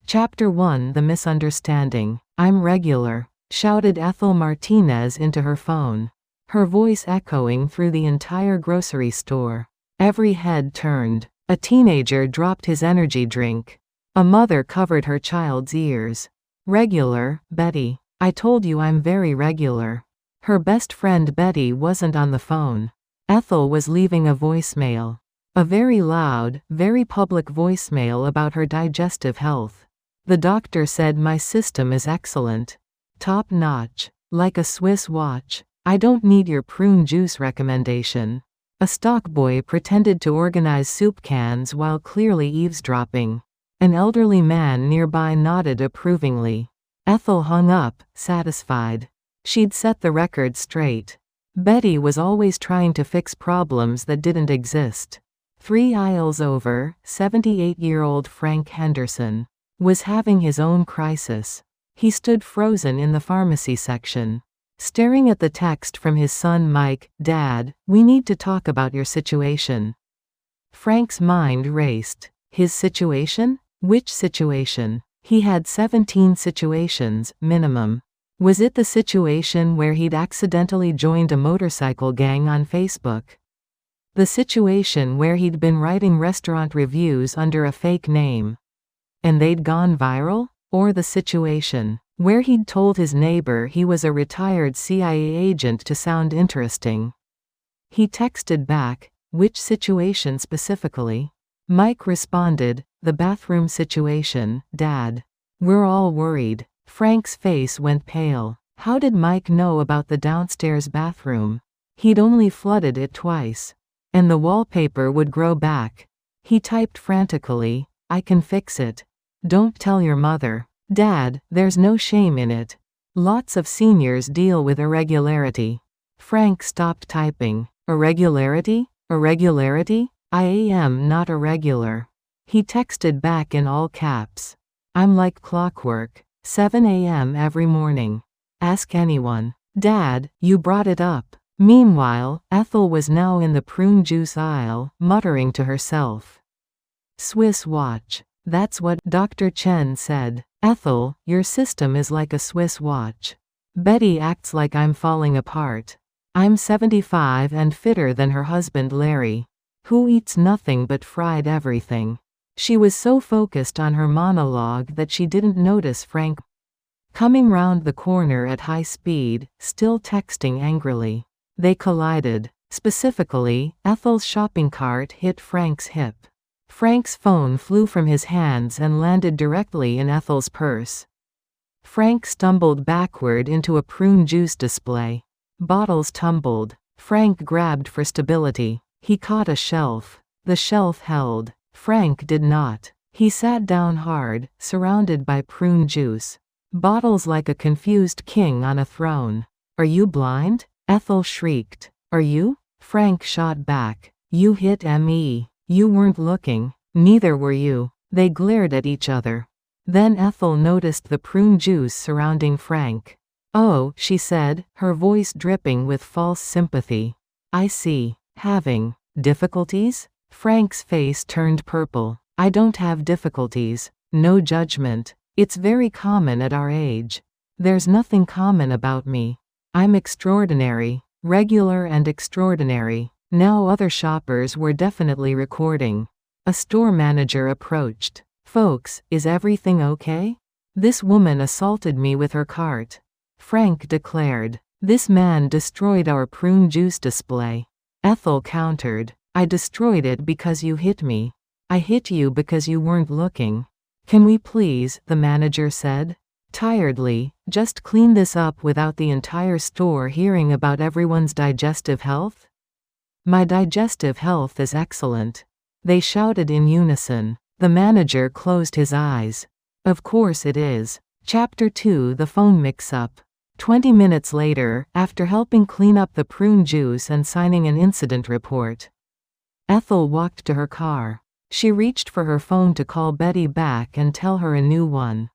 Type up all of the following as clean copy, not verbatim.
Chapter 1: The Misunderstanding. "I'm regular," shouted Ethel Martinez into her phone, her voice echoing through the entire grocery store. Every head turned. A teenager dropped his energy drink. A mother covered her child's ears. "Regular, Betty. I told you I'm very regular." Her best friend Betty wasn't on the phone. Ethel was leaving a voicemail. A very loud, very public voicemail about her digestive health. "The doctor said my system is excellent. Top notch. Like a Swiss watch. I don't need your prune juice recommendation." A stockboy pretended to organize soup cans while clearly eavesdropping. An elderly man nearby nodded approvingly. Ethel hung up, satisfied. She'd set the record straight. Betty was always trying to fix problems that didn't exist. 3 aisles over, 78-year-old Frank Henderson was having his own crisis. He stood frozen in the pharmacy section, staring at the text from his son Mike. "Dad, we need to talk about your situation." Frank's mind raced. His situation? Which situation? He had 17 situations, minimum. Was it the situation where he'd accidentally joined a motorcycle gang on Facebook? The situation where he'd been writing restaurant reviews under a fake name and they'd gone viral? Or the situation where he'd told his neighbor he was a retired CIA agent to sound interesting? He texted back, "Which situation specifically?" Mike responded, "The bathroom situation, Dad. We're all worried." Frank's face went pale. How did Mike know about the downstairs bathroom? He'd only flooded it twice. And the wallpaper would grow back. He typed frantically, "I can fix it. Don't tell your mother." "Dad, there's no shame in it. Lots of seniors deal with irregularity." Frank stopped typing. "Irregularity? Irregularity? I am not irregular." He texted back in all caps. "I'm like clockwork. 7 a.m. every morning. Ask anyone." "Dad, you brought it up." Meanwhile, Ethel was now in the prune juice aisle, muttering to herself. "Swiss watch. That's what Dr. Chen said." "Ethel, your system is like a Swiss watch." Betty acts like I'm falling apart. I'm 75 and fitter than her husband Larry, who eats nothing but fried everything. She was so focused on her monologue that she didn't notice Frank coming round the corner at high speed, still texting angrily. They collided. Specifically, Ethel's shopping cart hit Frank's hip. Frank's phone flew from his hands and landed directly in Ethel's purse. Frank stumbled backward into a prune juice display. Bottles tumbled. Frank grabbed for stability. He caught a shelf. The shelf held. Frank did not. He sat down hard, surrounded by prune juice. Bottles like a confused king on a throne. "Are you blind?" Ethel shrieked. "Are you?" Frank shot back. "You hit me. You weren't looking. Neither were you." They glared at each other. Then Ethel noticed the prune juice surrounding Frank. "Oh," she said, her voice dripping with false sympathy. "I see. Having difficulties?" Frank's face turned purple. "I don't have difficulties. No judgment. It's very common at our age. There's nothing common about me. I'm extraordinary. Regular and extraordinary." Now other shoppers were definitely recording. A store manager approached. "Folks, is everything okay? This woman assaulted me with her cart." Frank declared. "This man destroyed our prune juice display." Ethel countered. "I destroyed it because you hit me. I hit you because you weren't looking." "Can we please," the manager said tiredly, "just clean this up without the entire store hearing about everyone's digestive health?" "My digestive health is excellent," they shouted in unison. The manager closed his eyes. "Of course it is." Chapter 2: The Phone Mix-Up. 20 minutes later, after helping clean up the prune juice and signing an incident report, Ethel walked to her car. She reached for her phone to call Betty back and tell her a new one.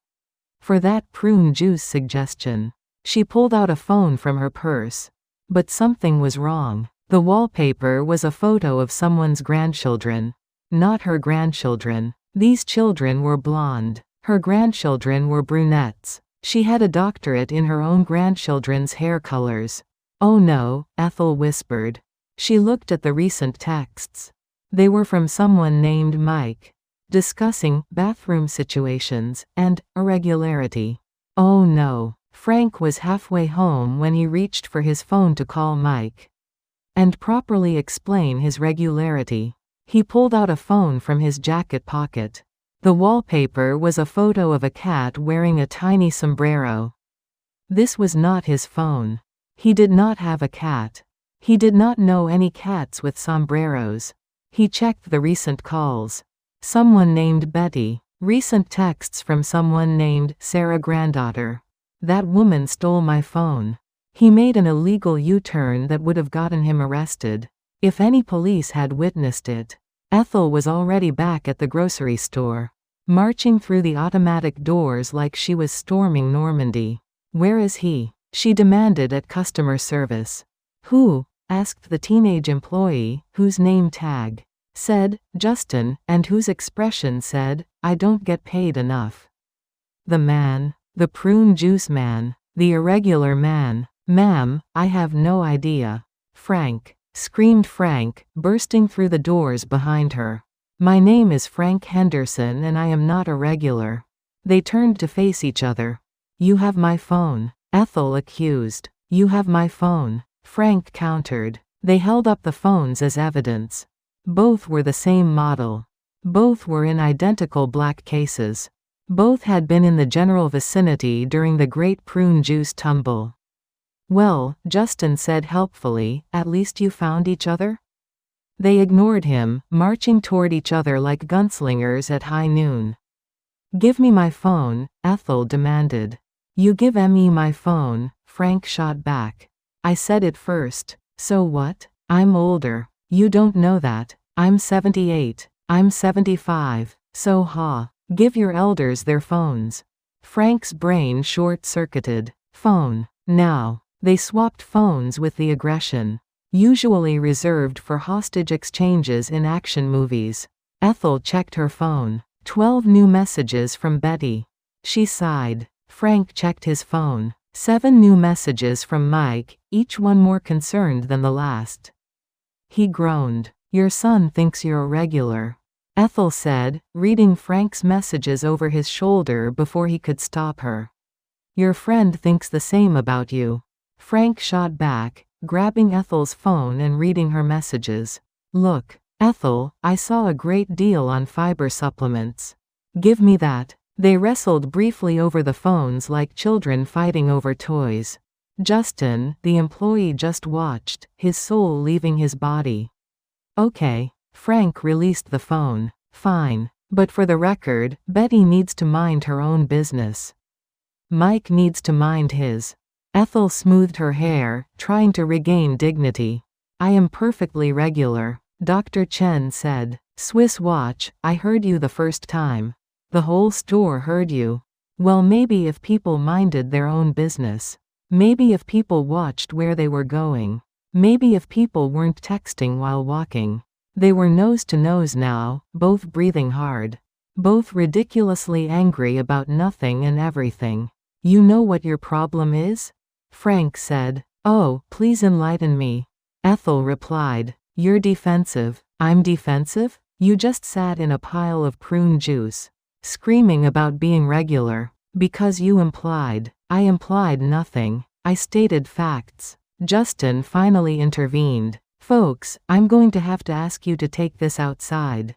For that prune juice suggestion. She pulled out a phone from her purse. But something was wrong. The wallpaper was a photo of someone's grandchildren. Not her grandchildren. These children were blonde. Her grandchildren were brunettes. She had a doctorate in her own grandchildren's hair colors. Oh no, Ethel whispered. She looked at the recent texts. They were from someone named Mike, discussing bathroom situations and irregularity. Oh no. Frank was halfway home when he reached for his phone to call Mike and properly explain his regularity. He pulled out a phone from his jacket pocket. The wallpaper was a photo of a cat wearing a tiny sombrero. This was not his phone. He did not have a cat. He did not know any cats with sombreros. He checked the recent calls. Someone named Betty. Recent texts from someone named Sarah Granddaughter. That woman stole my phone. He made an illegal U-turn that would have gotten him arrested if any police had witnessed it. Ethel was already back at the grocery store, marching through the automatic doors like she was storming Normandy. Where is he? She demanded at customer service. Who? Asked the teenage employee, whose name tag said, Justin, and whose expression said, I don't get paid enough. The man. The prune juice man. The irregular man. Ma'am, I have no idea. Frank. Screamed Frank, bursting through the doors behind her. My name is Frank Henderson and I am not irregular. They turned to face each other. You have my phone. Ethel accused. You have my phone. Frank countered. They held up the phones as evidence. Both were the same model. Both were in identical black cases. Both had been in the general vicinity during the Great Prune Juice tumble. Well, Justin said helpfully, at least you found each other? They ignored him, marching toward each other like gunslingers at high noon. Give me my phone, Ethel demanded. You give me my phone, Frank shot back. I said it first. So what? I'm older. You don't know that. I'm 78. I'm 75. So give your elders their phones. Frank's brain short-circuited. Phone. Now. They swapped phones with the aggression usually reserved for hostage exchanges in action movies. Ethel checked her phone. 12 new messages from Betty. She sighed. Frank checked his phone. 7 new messages from Mike, each one more concerned than the last. He groaned. Your son thinks you're irregular, Ethel said, reading Frank's messages over his shoulder before he could stop her. Your friend thinks the same about you. Frank shot back, grabbing Ethel's phone and reading her messages. Look, Ethel, I saw a great deal on fiber supplements. Give me that. They wrestled briefly over the phones like children fighting over toys. Justin, the employee, just watched, his soul leaving his body. Okay. Frank released the phone. Fine. But for the record, Betty needs to mind her own business. Mike needs to mind his. Ethel smoothed her hair, trying to regain dignity. I am perfectly regular, Dr. Chen said. Swiss watch, I heard you the first time. The whole store heard you. Well, maybe if people minded their own business. Maybe if people watched where they were going. Maybe if people weren't texting while walking. They were nose to nose now, both breathing hard. Both ridiculously angry about nothing and everything. You know what your problem is? Frank said. Oh, please enlighten me. Ethel replied. You're defensive. I'm defensive? You just sat in a pile of prune juice, screaming about being regular. Because you implied. I implied nothing. I stated facts. Justin finally intervened. Folks, I'm going to have to ask you to take this outside.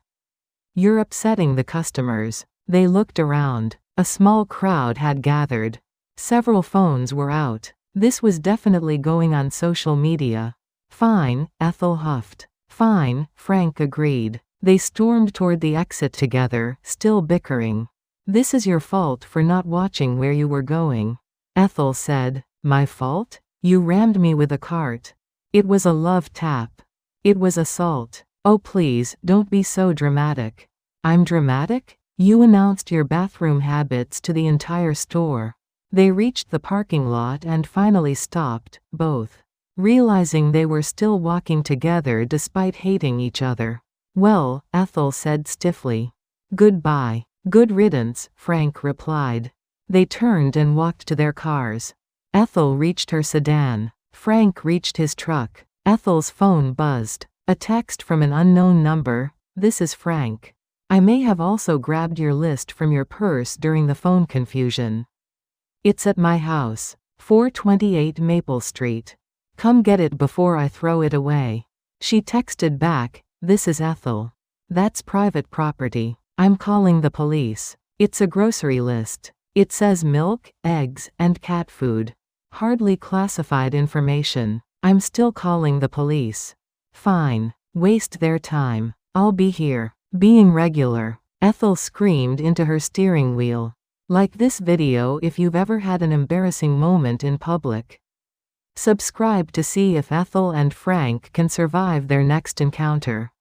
You're upsetting the customers. They looked around. A small crowd had gathered. Several phones were out. This was definitely going on social media. Fine, Ethel huffed. Fine, Frank agreed. They stormed toward the exit together, still bickering. This is your fault for not watching where you were going, Ethel said. My fault? You rammed me with a cart. It was a love tap. It was assault. Oh please, don't be so dramatic. I'm dramatic? You announced your bathroom habits to the entire store. They reached the parking lot and finally stopped, both realizing they were still walking together despite hating each other. Well, Ethel said stiffly. Goodbye. Good riddance, Frank replied. They turned and walked to their cars. Ethel reached her sedan. Frank reached his truck. Ethel's phone buzzed. A text from an unknown number. This is Frank. I may have also grabbed your list from your purse during the phone confusion. It's at my house. 428 Maple Street. Come get it before I throw it away. She texted back, this is Ethel. That's private property. I'm calling the police. It's a grocery list. It says milk, eggs, and cat food. Hardly classified information. I'm still calling the police. Fine. Waste their time. I'll be here. Being regular. Ethel screamed into her steering wheel. Like this video if you've ever had an embarrassing moment in public. Subscribe to see if Ethel and Frank can survive their next encounter.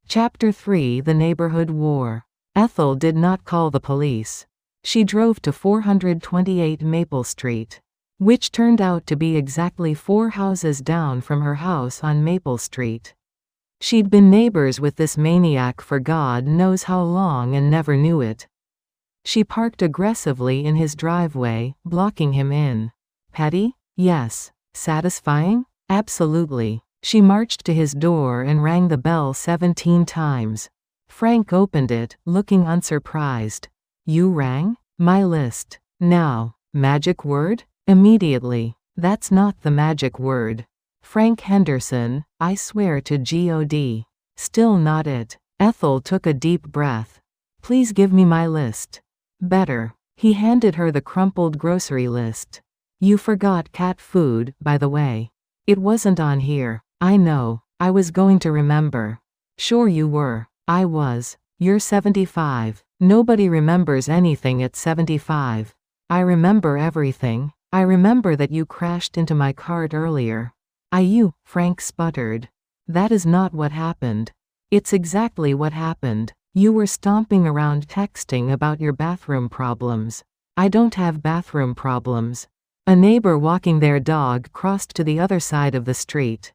Chapter 3: The Neighborhood War. Ethel did not call the police. She drove to 428 Maple Street, which turned out to be exactly 4 houses down from her house on Maple Street. She'd been neighbors with this maniac for God knows how long and never knew it. She parked aggressively in his driveway, blocking him in. Petty? Yes. Satisfying? Absolutely. She marched to his door and rang the bell 17 times. Frank opened it, looking unsurprised. You rang? My list. Now. Magic word? Immediately. That's not the magic word. Frank Henderson, I swear to God. Still not it. Ethel took a deep breath. Please give me my list. Better. He handed her the crumpled grocery list. You forgot cat food, by the way. It wasn't on here. I know. I was going to remember. Sure you were. I was. You're 75. Nobody remembers anything at 75. I remember everything. I remember that you crashed into my cart earlier. Frank sputtered. That is not what happened. It's exactly what happened. You were stomping around texting about your bathroom problems. I don't have bathroom problems. A neighbor walking their dog crossed to the other side of the street.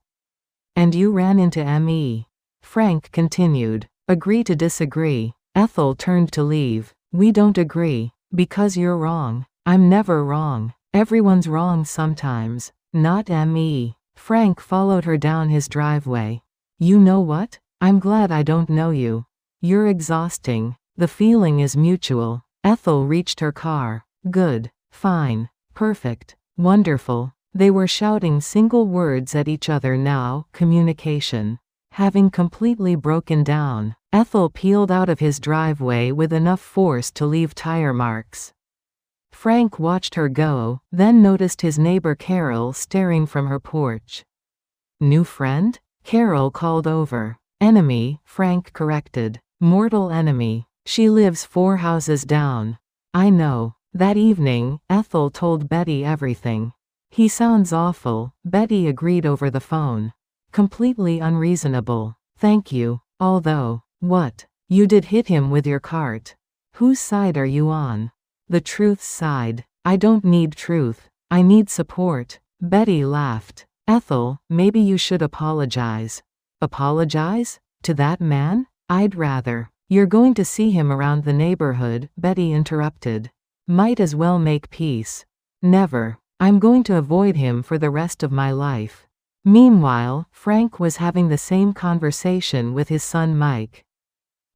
And you ran into me. Frank continued. Agree to disagree. Ethel turned to leave. We don't agree. Because you're wrong. I'm never wrong. Everyone's wrong sometimes. Not me. Frank followed her down his driveway. You know what? I'm glad I don't know you. You're exhausting. The feeling is mutual. Ethel reached her car. Good. Fine. Perfect. Wonderful. They were shouting single words at each other now. Communication. Having completely broken down, Ethel peeled out of his driveway with enough force to leave tire marks. Frank watched her go, then noticed his neighbor Carol staring from her porch. New friend? Carol called over. Enemy, Frank corrected. Mortal enemy. She lives 4 houses down. I know. That evening, Ethel told Betty everything. He sounds awful, Betty agreed over the phone. Completely unreasonable. Thank you. Although, what? You did hit him with your cart. Whose side are you on? The truth's side. I don't need truth. I need support. Betty laughed. Ethel, maybe you should apologize. Apologize? To that man? I'd rather. You're going to see him around the neighborhood, Betty interrupted. Might as well make peace. Never. I'm going to avoid him for the rest of my life. Meanwhile, Frank was having the same conversation with his son Mike.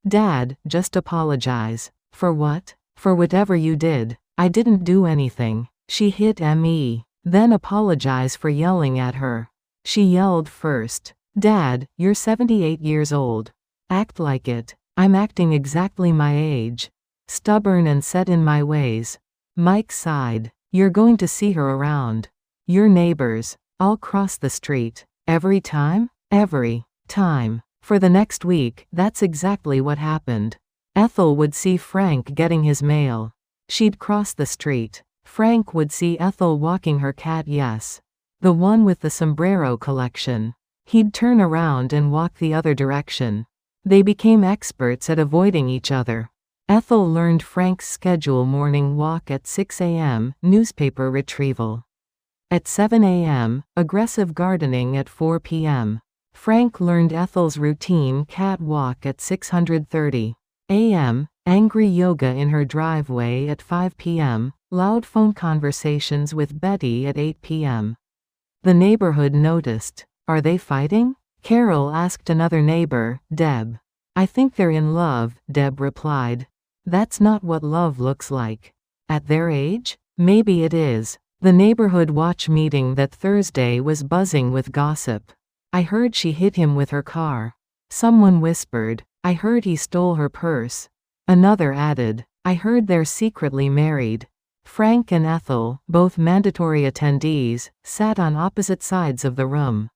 Dad, just apologize. For what? For whatever you did. I didn't do anything. She hit me. Then apologize for yelling at her. She yelled first. Dad, you're 78 years old. Act like it. I'm acting exactly my age. Stubborn and set in my ways. Mike sighed. You're going to see her around. Your neighbors. I'll cross the street. Every time? Every time. For the next week, that's exactly what happened. Ethel would see Frank getting his mail. She'd cross the street. Frank would see Ethel walking her cat, yes. The one with the sombrero collection. He'd turn around and walk the other direction. They became experts at avoiding each other. Ethel learned Frank's schedule: morning walk at 6 a.m., newspaper retrieval. At 7 a.m., aggressive gardening at 4 p.m. Frank learned Ethel's routine: cat walk at 6:30 a.m., Angry yoga in her driveway at 5 p.m., loud phone conversations with Betty at 8 p.m. The neighborhood noticed. Are they fighting? Carol asked another neighbor, Deb. I think they're in love, Deb replied. That's not what love looks like. At their age? Maybe it is. The neighborhood watch meeting that Thursday was buzzing with gossip. I heard she hit him with her car. Someone whispered, I heard he stole her purse. Another added, I heard they're secretly married. Frank and Ethel, both mandatory attendees, sat on opposite sides of the room,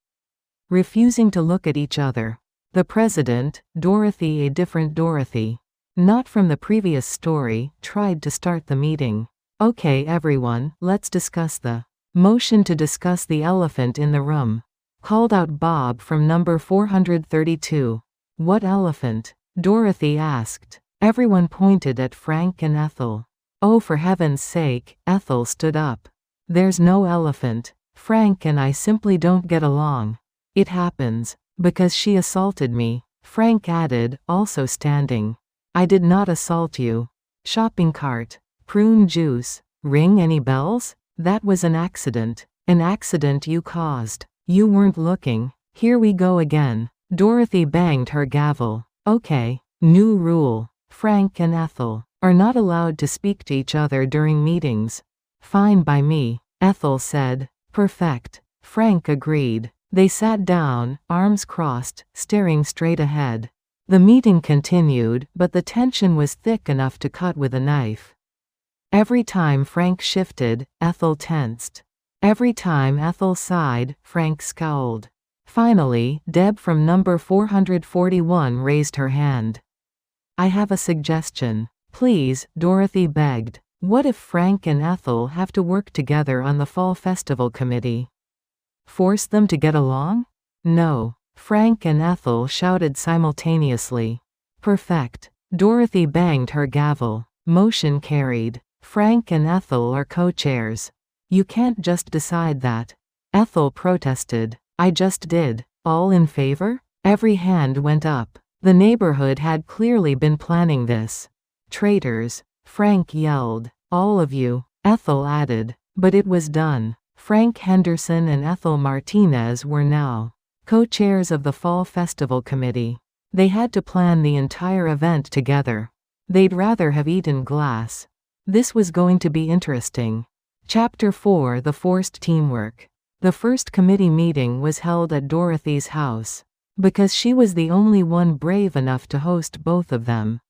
refusing to look at each other. The president, Dorothy, a different Dorothy, not from the previous story, tried to start the meeting. Okay everyone, let's discuss the motion to discuss the elephant in the room, called out Bob from number 432. What elephant? Dorothy asked. Everyone pointed at Frank and Ethel. Oh, for heaven's sake, Ethel stood up. There's no elephant. Frank and I simply don't get along. It happens. Because she assaulted me, Frank added, also standing. I did not assault you. Shopping cart. Prune juice. Ring any bells? That was an accident. An accident you caused. You weren't looking. Here we go again. Dorothy banged her gavel. Okay. New rule. Frank and Ethel are not allowed to speak to each other during meetings. Fine by me, Ethel said. Perfect. Frank agreed. They sat down, arms crossed, staring straight ahead. The meeting continued, but the tension was thick enough to cut with a knife. Every time Frank shifted, Ethel tensed. Every time Ethel sighed, Frank scowled. Finally, Deb from number 441 raised her hand. I have a suggestion. Please, Dorothy begged. What if Frank and Ethel have to work together on the fall festival committee? Force them to get along? No. Frank and Ethel shouted simultaneously. Perfect. Dorothy banged her gavel. Motion carried. Frank and Ethel are co-chairs. You can't just decide that. Ethel protested. I just did. All in favor? Every hand went up. The neighborhood had clearly been planning this. Traitors. Frank yelled. All of you. Ethel added. But it was done. Frank Henderson and Ethel Martinez were now co-chairs of the Fall Festival Committee. They had to plan the entire event together. They'd rather have eaten glass. This was going to be interesting. Chapter 4: The Forced Teamwork. The first committee meeting was held at Dorothy's house, because she was the only one brave enough to host both of them.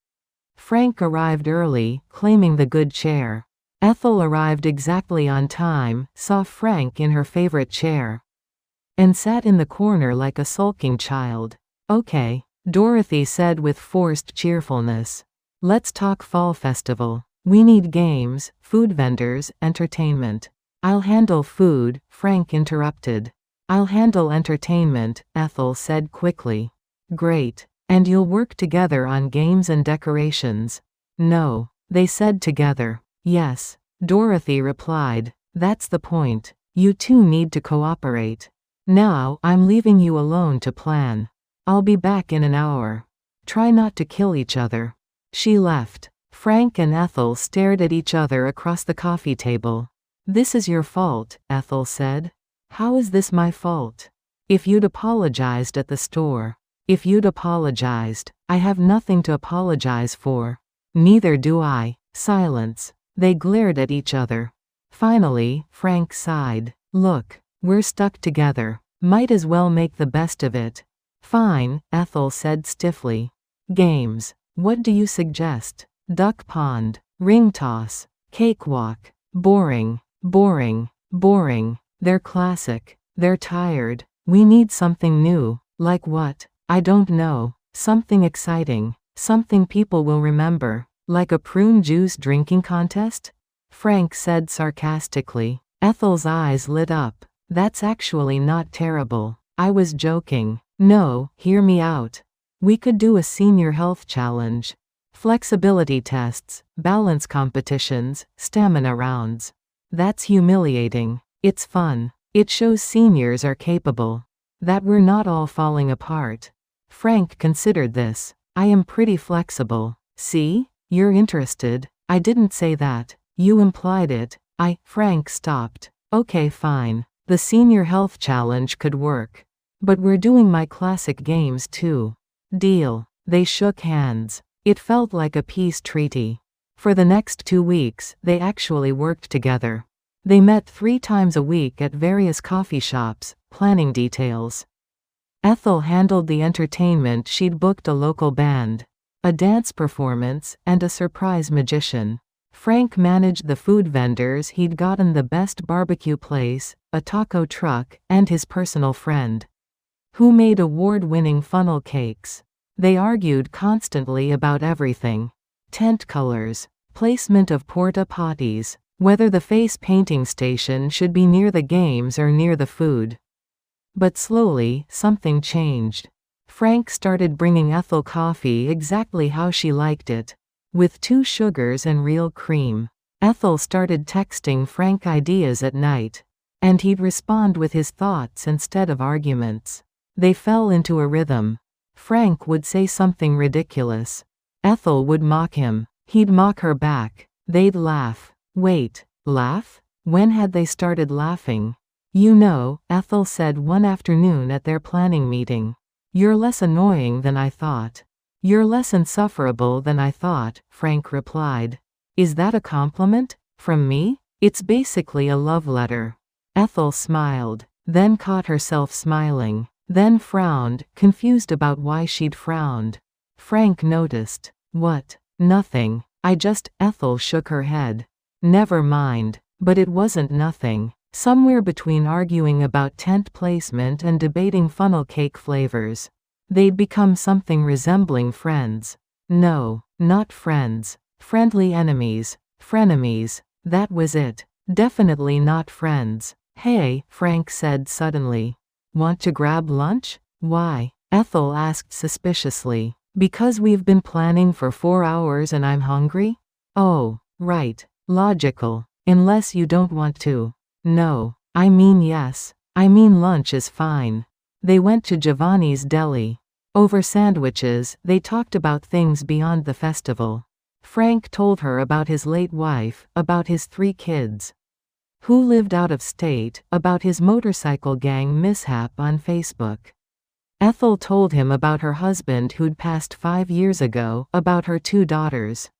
Frank arrived early, claiming the good chair. Ethel arrived exactly on time, saw Frank in her favorite chair, and sat in the corner like a sulking child. Okay, Dorothy said with forced cheerfulness. Let's talk fall festival. We need games, food vendors, entertainment. I'll handle food, Frank interrupted. I'll handle entertainment, Ethel said quickly. Great. And you'll work together on games and decorations. No, they said together. Yes, Dorothy replied. That's the point. You two need to cooperate. Now, I'm leaving you alone to plan. I'll be back in an hour. Try not to kill each other. She left. Frank and Ethel stared at each other across the coffee table. This is your fault, Ethel said. How is this my fault? If you'd apologized at the store. If you'd apologized. I have nothing to apologize for. Neither do I. Silence. They glared at each other. Finally, Frank sighed. Look, we're stuck together. Might as well make the best of it. Fine, Ethel said stiffly. Games. What do you suggest? Duck pond. Ring toss. Cakewalk. Boring. Boring. Boring. They're classic. They're tired. We need something new. Like what? I don't know. Something exciting. Something people will remember. Like a prune juice drinking contest? Frank said sarcastically. Ethel's eyes lit up. That's actually not terrible. I was joking. No, hear me out. We could do a senior health challenge. Flexibility tests, balance competitions, stamina rounds. That's humiliating. It's fun. It shows seniors are capable. That we're not all falling apart. Frank considered this. I am pretty flexible. See? You're interested? I didn't say that. You implied it. Frank stopped. Okay, fine. The senior health challenge could work. But we're doing my classic games too. Deal. They shook hands. It felt like a peace treaty. For the next 2 weeks, they actually worked together. They met 3 times a week at various coffee shops, planning details. Ethel handled the entertainment. She'd booked a local band, a dance performance, and a surprise magician. Frank managed the food vendors. He'd gotten the best barbecue place, a taco truck, and his personal friend, who made award-winning funnel cakes. They argued constantly about everything. Tent colors, placement of porta potties, whether the face painting station should be near the games or near the food. But slowly, something changed. Frank started bringing Ethel coffee exactly how she liked it, with 2 sugars and real cream. Ethel started texting Frank ideas at night, and he'd respond with his thoughts instead of arguments. They fell into a rhythm. Frank would say something ridiculous. Ethel would mock him. He'd mock her back. They'd laugh. Wait, laugh? When had they started laughing? You know, Ethel said one afternoon at their planning meeting. You're less annoying than I thought. You're less insufferable than I thought, Frank replied. Is that a compliment? From me? It's basically a love letter. Ethel smiled, then caught herself smiling, then frowned, confused about why she'd frowned. Frank noticed. What? Nothing. Ethel shook her head. Never mind. But it wasn't nothing. Somewhere between arguing about tent placement and debating funnel cake flavors, they'd become something resembling friends. No, not friends. Friendly enemies. Frenemies. That was it. Definitely not friends. Hey, Frank said suddenly. Want to grab lunch? Why? Ethel asked suspiciously. Because we've been planning for 4 hours and I'm hungry? Oh, right. Logical. Unless you don't want to. No. I mean yes. I mean lunch is fine. They went to Giovanni's Deli. Over sandwiches, they talked about things beyond the festival. Frank told her about his late wife, about his 3 kids, who lived out of state, about his motorcycle gang mishap on Facebook. Ethel told him about her husband who'd passed 5 years ago, about her 2 daughters,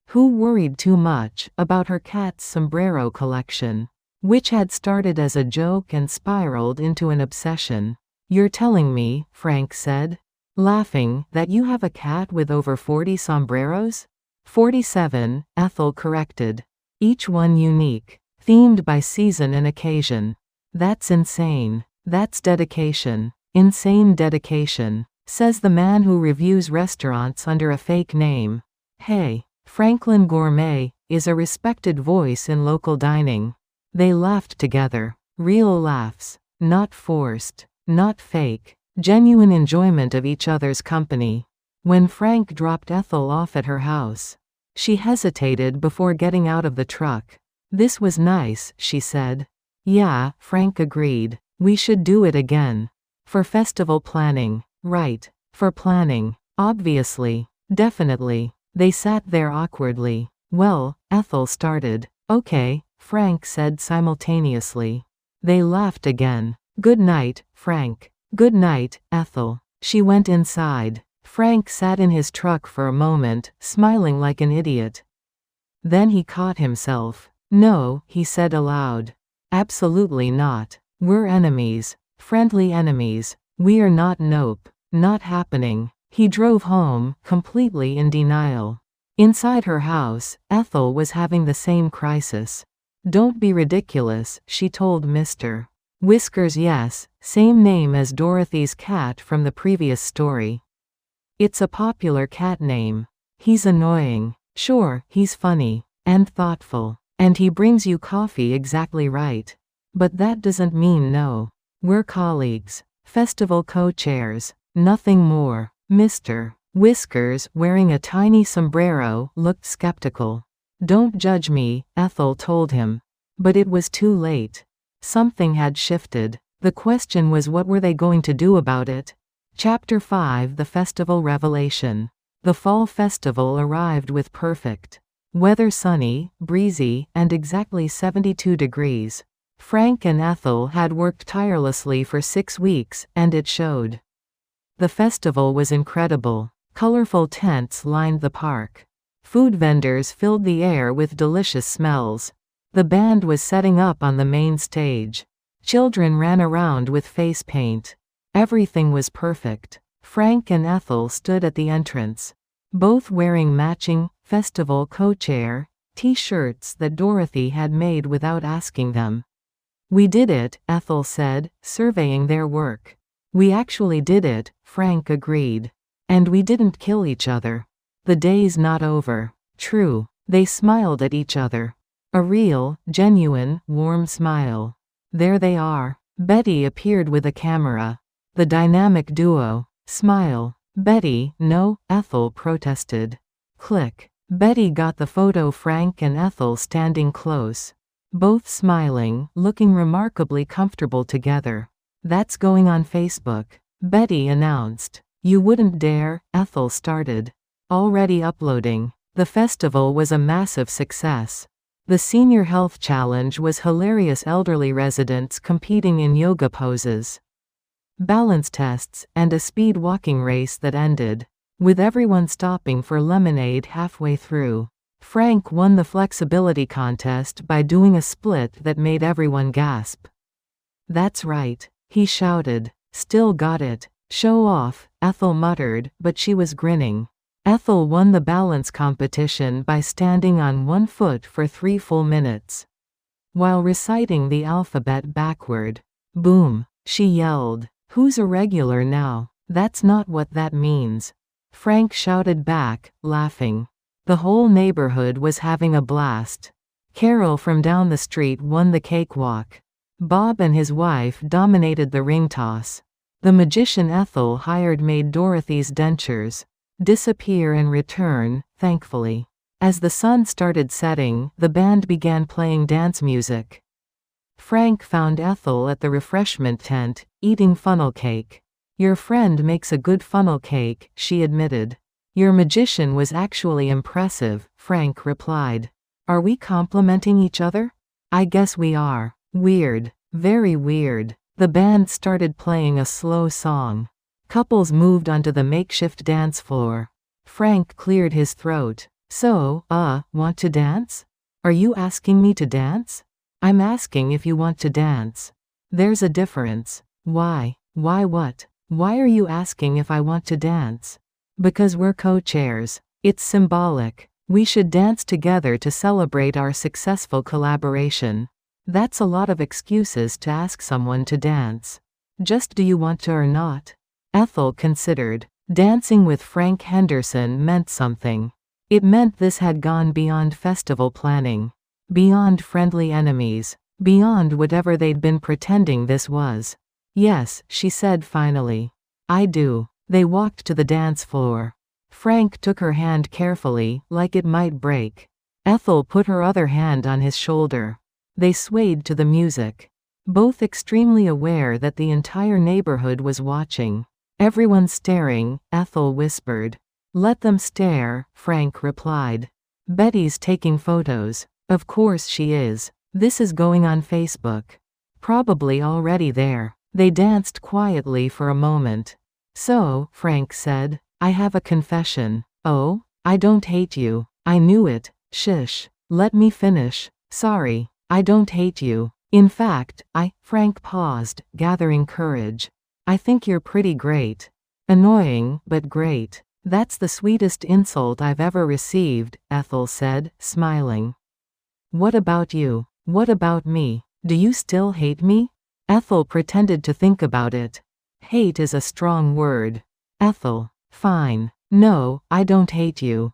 who worried too much, about her cat's sombrero collection, which had started as a joke and spiraled into an obsession. You're telling me, Frank said, laughing, that you have a cat with over 40 sombreros? 47, Ethel corrected. Each one unique, themed by season and occasion. That's insane. That's dedication. Insane dedication, says the man who reviews restaurants under a fake name. Hey, Franklin Gourmet is a respected voice in local dining. They laughed together. Real laughs. Not forced. Not fake. Genuine enjoyment of each other's company. When Frank dropped Ethel off at her house, she hesitated before getting out of the truck. This was nice, she said. Yeah, Frank agreed. We should do it again. For festival planning. Right. For planning. Obviously. Definitely. They sat there awkwardly. Well, Ethel started. Okay, Frank said simultaneously. They laughed again. Good night, Frank. Good night, Ethel. She went inside. Frank sat in his truck for a moment, smiling like an idiot. Then he caught himself. No, he said aloud. Absolutely not. We're enemies. Friendly enemies. We're not. Nope. Not happening. He drove home, completely in denial. Inside her house, Ethel was having the same crisis. Don't be ridiculous, she told Mr. Whiskers. Yes, same name as Dorothy's cat from the previous story. It's a popular cat name. He's annoying. Sure, he's funny. And thoughtful. And he brings you coffee exactly right. But that doesn't mean no. We're colleagues. Festival co-chairs. Nothing more. Mr. Whiskers, wearing a tiny sombrero, looked skeptical. Don't judge me, Ethel told him. But it was too late. Something had shifted. The question was, what were they going to do about it? Chapter 5: The Festival Revelation. The fall festival arrived with perfect weather, sunny, breezy, and exactly 72 degrees. Frank and Ethel had worked tirelessly for 6 weeks, and it showed. The festival was incredible. Colorful tents lined the park. Food vendors filled the air with delicious smells. The band was setting up on the main stage. Children ran around with face paint. Everything was perfect. Frank and Ethel stood at the entrance, both wearing matching festival co-chair t-shirts that Dorothy had made without asking them. "We did it," Ethel said, surveying their work. "We actually did it," Frank agreed. "And we didn't kill each other. The day's not over." "True." They smiled at each other. A real, genuine, warm smile. "There they are." Betty appeared with a camera. The dynamic duo. "Smile." "Betty, no," Ethel protested. Click. Betty got the photo, Frank and Ethel standing close, both smiling, looking remarkably comfortable together. "That's going on Facebook," Betty announced. "You wouldn't dare," Ethel started. "Already uploading." The festival was a massive success. The Senior Health Challenge was hilarious, elderly residents competing in yoga poses, balance tests, and a speed walking race that ended with everyone stopping for lemonade halfway through. Frank won the flexibility contest by doing a split that made everyone gasp. "That's right," he shouted. "Still got it. Show off," Ethel muttered, but she was grinning. Ethel won the balance competition by standing on one foot for 3 full minutes, while reciting the alphabet backward. "Boom," she yelled. "Who's a regular now?" "That's not what that means," Frank shouted back, laughing. The whole neighborhood was having a blast. Carol from down the street won the cakewalk. Bob and his wife dominated the ring toss. The magician Ethel hired made Dorothy's dentures disappear and return, thankfully. As the sun started setting, the band began playing dance music. Frank found Ethel at the refreshment tent, eating funnel cake. "Your friend makes a good funnel cake," she admitted. "Your magician was actually impressive," Frank replied. "Are we complimenting each other?" "I guess we are." "Weird. Very weird." The band started playing a slow song. Couples moved onto the makeshift dance floor. Frank cleared his throat. "So, want to dance?" "Are you asking me to dance?" "I'm asking if you want to dance." "There's a difference." "Why?" "Why what?" "Why are you asking if I want to dance?" "Because we're co-chairs. It's symbolic. We should dance together to celebrate our successful collaboration." "That's a lot of excuses to ask someone to dance. Just do you want to or not?" Ethel considered. Dancing with Frank Henderson meant something. It meant this had gone beyond festival planning, beyond friendly enemies, beyond whatever they'd been pretending this was. "Yes," she said finally. "I do." They walked to the dance floor. Frank took her hand carefully, like it might break. Ethel put her other hand on his shoulder. They swayed to the music, both extremely aware that the entire neighborhood was watching. "Everyone's staring," Ethel whispered. "Let them stare," Frank replied. "Betty's taking photos." "Of course she is. This is going on Facebook." "Probably already there." They danced quietly for a moment. "So," Frank said, "I have a confession." "Oh? I don't hate you." "I knew it." "Shush. Let me finish." "Sorry. I don't hate you. In fact, Frank paused, gathering courage. "I think you're pretty great. Annoying, but great." "That's the sweetest insult I've ever received," Ethel said, smiling. "What about you? What about me? Do you still hate me?" Ethel pretended to think about it. "Hate is a strong word." "Ethel. Fine. No, I don't hate you.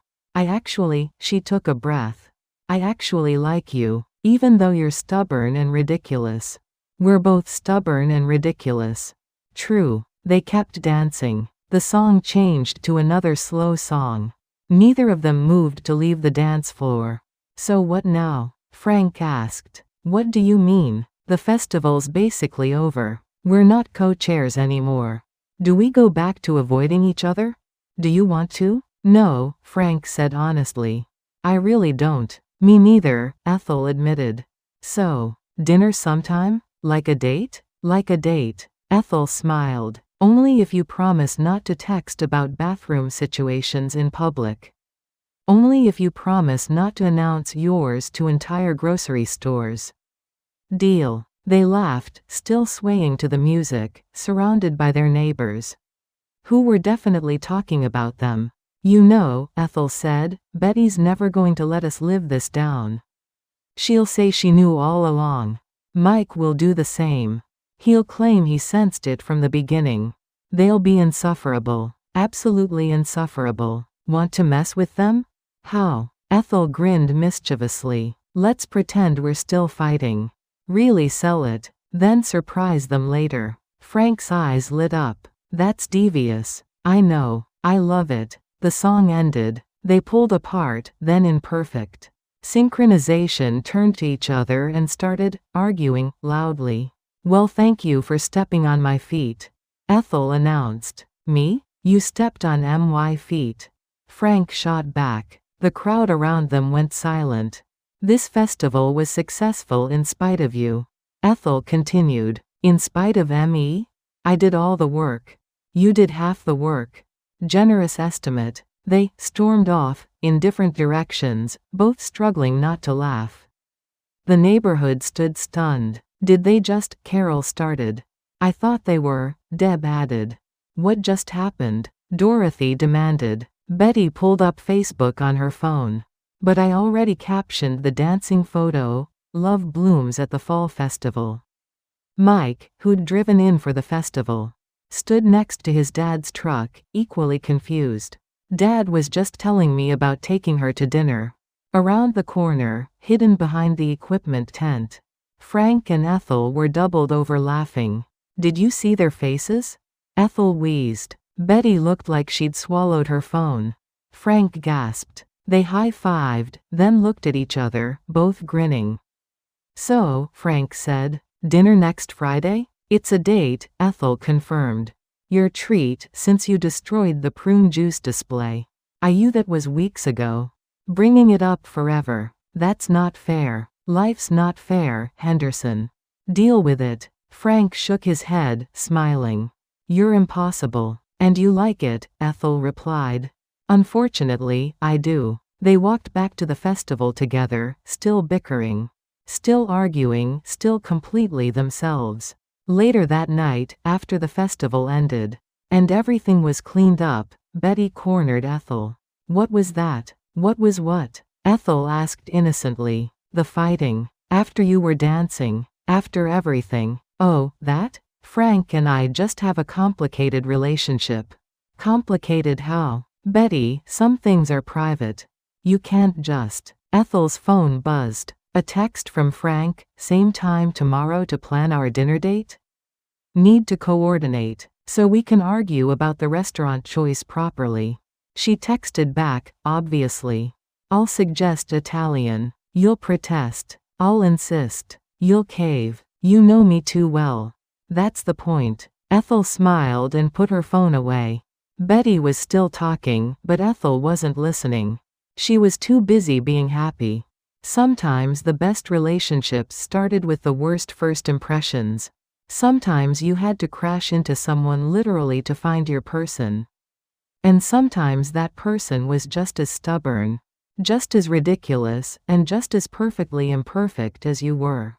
She took a breath. "I actually like you, even though you're stubborn and ridiculous." "We're both stubborn and ridiculous." "True." They kept dancing. The song changed to another slow song. Neither of them moved to leave the dance floor. "So what now?" Frank asked. "What do you mean? The festival's basically over. We're not co-chairs anymore. Do we go back to avoiding each other? Do you want to?" No, Frank said honestly. I really don't. Me neither, Ethel admitted. So, dinner sometime? Like a date? Like a date. Ethel smiled. Only if you promise not to text about bathroom situations in public. Only if you promise not to announce yours to entire grocery stores. Deal. They laughed, still swaying to the music, surrounded by their neighbors, who were definitely talking about them. You know, Ethel said, Betty's never going to let us live this down. She'll say she knew all along. Mike will do the same. He'll claim he sensed it from the beginning. They'll be insufferable. Absolutely insufferable. Want to mess with them? How? Ethel grinned mischievously. Let's pretend we're still fighting. Really sell it, then surprise them later. Frank's eyes lit up. That's devious. I know. I love it. The song ended. They pulled apart, then in perfect synchronization turned to each other and started arguing loudly. Well, thank you for stepping on my feet, Ethel announced. Me? You stepped on my feet. Frank shot back. The crowd around them went silent. This festival was successful in spite of you, Ethel continued. In spite of me? I did all the work. You did half the work. Generous estimate. They stormed off, in different directions, both struggling not to laugh. The neighborhood stood stunned. Did they just? Carol started. I thought they were, Deb added. What just happened? Dorothy demanded. Betty pulled up Facebook on her phone. But I already captioned the dancing photo, Love Blooms at the Fall Festival. Mike, who'd driven in for the festival, stood next to his dad's truck, equally confused. Dad was just telling me about taking her to dinner. Around the corner, hidden behind the equipment tent. Frank and Ethel were doubled over laughing. Did you see their faces? Ethel wheezed. Betty looked like she'd swallowed her phone. Frank gasped. They high-fived, then looked at each other, both grinning. So, Frank said, dinner next Friday? It's a date, Ethel confirmed. Your treat, since you destroyed the prune juice display. That was weeks ago. Bringing it up forever. That's not fair. Life's not fair, Henderson. Deal with it. Frank shook his head, smiling. You're impossible. And you like it, Ethel replied. Unfortunately, I do. They walked back to the festival together, still bickering. Still arguing, still completely themselves. Later that night, after the festival ended, and everything was cleaned up, Betty cornered Ethel. What was that? What was what? Ethel asked innocently. The fighting. After you were dancing. After everything. Oh, that? Frank and I just have a complicated relationship. Complicated how? Betty, some things are private. You can't just. Ethel's phone buzzed. A text from Frank, same time tomorrow to plan our dinner date? Need to coordinate, so we can argue about the restaurant choice properly. She texted back, obviously. I'll suggest Italian. You'll protest. I'll insist. You'll cave. You know me too well. That's the point. Ethel smiled and put her phone away. Betty was still talking, but Ethel wasn't listening. She was too busy being happy. Sometimes the best relationships started with the worst first impressions. Sometimes you had to crash into someone literally to find your person. And sometimes that person was just as stubborn, just as ridiculous, and just as perfectly imperfect as you were.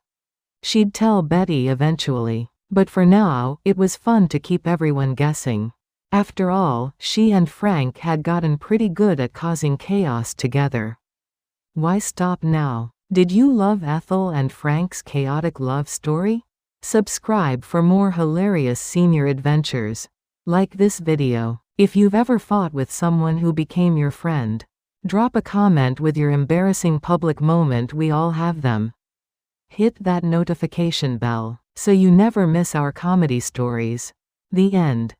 She'd tell Betty eventually. But for now, it was fun to keep everyone guessing. After all, she and Frank had gotten pretty good at causing chaos together. Why stop now? Did you love Ethel and Frank's chaotic love story? Subscribe for more hilarious senior adventures. Like this video. If you've ever fought with someone who became your friend, drop a comment with your embarrassing public moment. We all have them. Hit that notification bell so you never miss our comedy stories. The end.